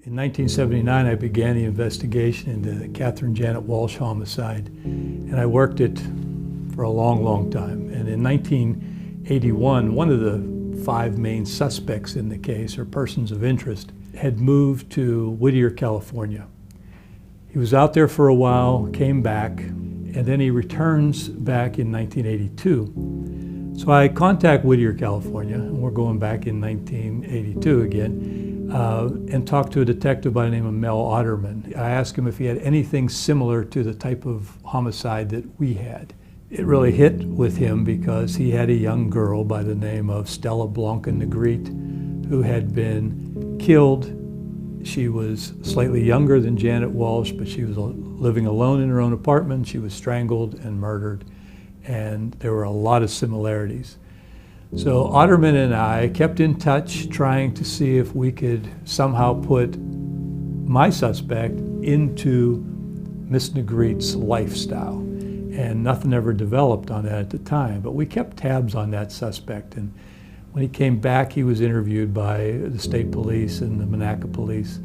In 1979, I began the investigation into the Catherine Janet Walsh homicide, and I worked it for a long, long time. And in 1981, one of the 5 main suspects in the case, or persons of interest, had moved to Whittier, California. He was out there for a while, came back, and then he returns back in 1982. So I contact Whittier, California, and we're going back in 1982 again, and talked to a detective by the name of Mel Otterman. I asked him if he had anything similar to the type of homicide that we had. It really hit with him because he had a young girl by the name of Stella-blanca-negrete who had been killed. She was slightly younger than Janet Walsh, but she was living alone in her own apartment. She was strangled and murdered, and there were a lot of similarities. So Otterman and I kept in touch, trying to see if we could somehow put my suspect into Miss Negrete's lifestyle. And nothing ever developed on that at the time, but we kept tabs on that suspect. And when he came back, he was interviewed by the state police and the Monaca police.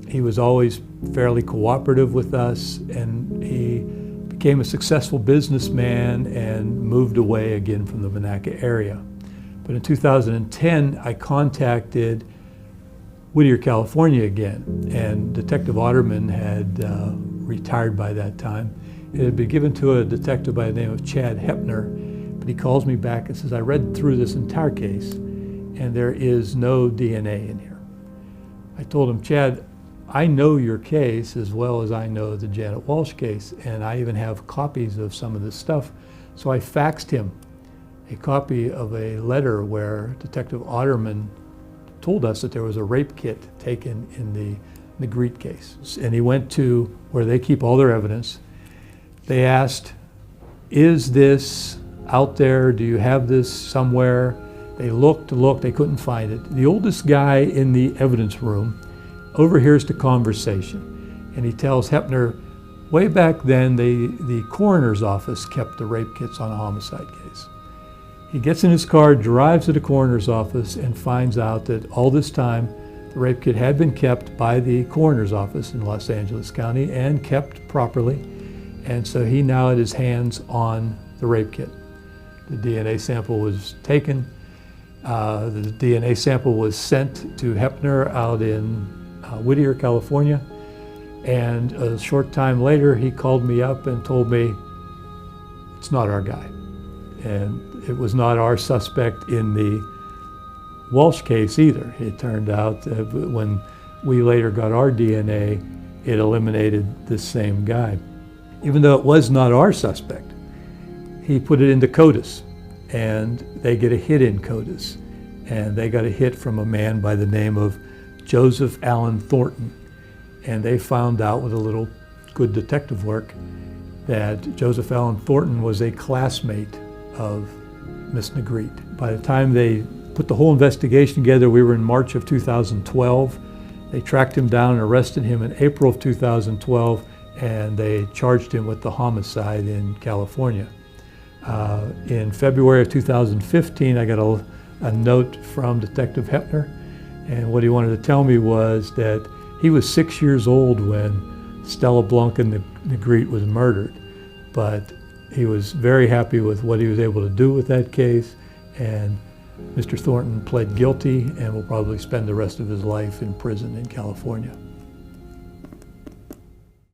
He was always fairly cooperative with us, and he became a successful businessman and moved away again from the Monaca area. But in 2010, I contacted Whittier, California again, and Detective Otterman had retired by that time. It had been given to a detective by the name of Chad Hepner, but he calls me back and says, I read through this entire case and there is no DNA in here. I told him, Chad, I know your case as well as I know the Janet Walsh case, and I even have copies of some of this stuff. So I faxed him a copy of a letter where Detective Otterman told us that there was a rape kit taken in the Negrete case. And he went to where they keep all their evidence. They asked, is this out there? Do you have this somewhere? They looked, they couldn't find it. The oldest guy in the evidence room overhears the conversation, and he tells Hepner, way back then, the coroner's office kept the rape kits on a homicide case. He gets in his car, drives to the coroner's office, and finds out that all this time, the rape kit had been kept by the coroner's office in Los Angeles County and kept properly. And so he now had his hands on the rape kit. The DNA sample was taken. The DNA sample was sent to Hepner out in Whittier, California. And a short time later, he called me up and told me, it's not our guy. And it was not our suspect in the Walsh case either. It turned out that when we later got our DNA, it eliminated this same guy. Even though it was not our suspect, he put it into CODIS, and they get a hit in CODIS. And they got a hit from a man by the name of Joseph Allen Thornton. And they found out with a little good detective work that Joseph Allen Thornton was a classmate of Miss Negrete. By the time they put the whole investigation together, we were in March of 2012. They tracked him down and arrested him in April of 2012. And they charged him with the homicide in California. In February of 2015, I got a note from Detective Hepner, and what he wanted to tell me was that he was 6 years old when Stella-Blanca-Negrete was murdered, but he was very happy with what he was able to do with that case, and Mr. Thornton pled guilty and will probably spend the rest of his life in prison in California.